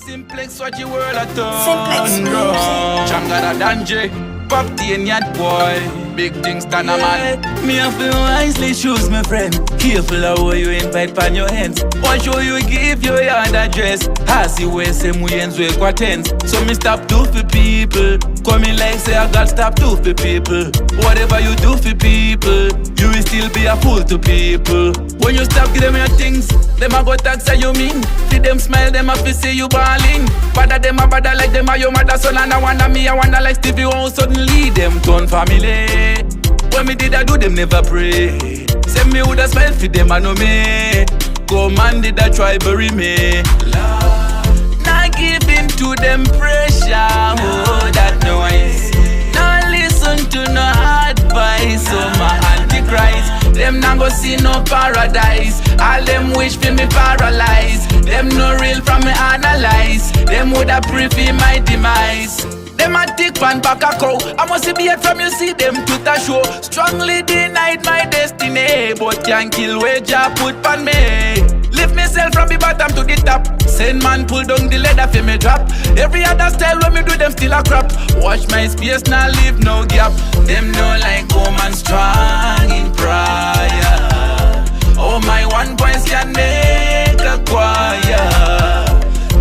Simplex watch your world at all. Simplex music. Changada Danje, Pop T and Yat boy. Big things stand a man. Me have to wisely choose my friend. Careful of what you invite pan your hands. Watch how you give your yard address. As you wear same way ends with quartens. So me stop do for people. Come in like say I got stop do for people. Whatever you do for people, you will still be a fool to people. When you stop give them your things, them a go tax you mean. Feed them smile, them a fi see you balling. Bada them a bada like them a your mother son. And I wonder me, I wonder like Stevie won't suddenly them turn family. When me did I do them never pray. Say me woulda smile for them I know me. Go man did I try bury me. Not giving to them pressure. Oh that noise. Not listen to no advice. Oh my antichrist. Them not go see no paradise. All them wish for me paralyzed. Them no real from me analyze. Them woulda prefer my demise. Them a tick pan back a cow. I must be it from you see them Twitter show. Strongly denied my destiny, but can't kill where Jah put pan me. Lift myself from the bottom to the top. Send man pull down the leather for me drop. Every other style when me do them still a crap. Watch my space now leave no gap. Them know like woman strong in prayer. Oh my 1 points can make a choir.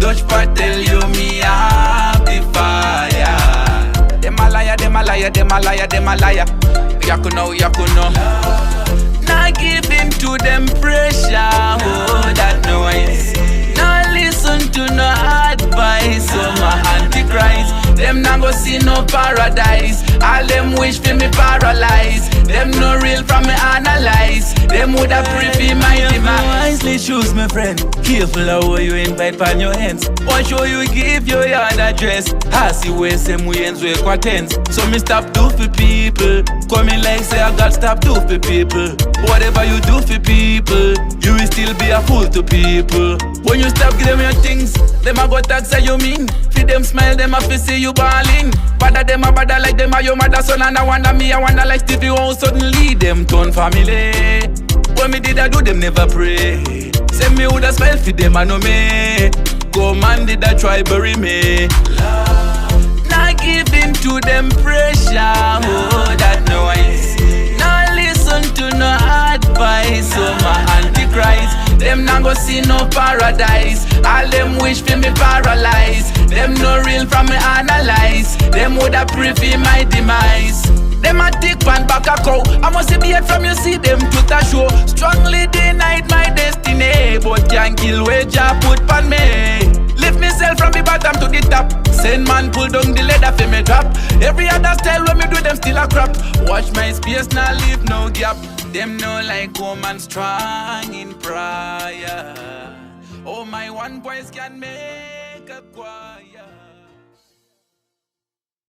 Dutch part tell you me have the fire. Them a liar, them a liar, them a liar, them a liar. Yaku know, yaku know. Not giving to them pressure. Oh, that noise. Not listen to no advice. Oh, my antichrist. Them not go see no paradise. All them wish for me paralyzed. Them no real from me analyze. Them woulda prefer my demise. Wisely choose my friend. Careful of what you invite pan your hands. Watch how you give your yard address. As you wear same way ends with quartens. So me stop do for people. Come in like say I got stop do for people. Whatever you do for people, you will still be a fool to people. When you stop give them your things, them a go tax you mean. Feed them smile, them a fi see you balling. Bada them a bada like them a your mother son. And I wonder me, I wonder like Stevie won't suddenly them turn family. When me did I do them never pray. Say me woulda smile for them I know me. Go man did I try bury me. Not giving to them pressure. Oh that noise. Not listen to no advice. Oh my antichrist. Them not go see no paradise. All them wish for me paralyzed. Them no real from me analyze. Them woulda prefer my demise. Them a tick pan back a cow. I must be it from you see them Twitter show. Strongly denied my destiny, but can't kill where Jah put pan me. Lift myself from the bottom to the top. Send man pull down the leather for me drop. Every other style when me do them still a crap. Watch my space now leave no gap. Them know like woman strong in prayer. Oh my 1 voice can make a choir.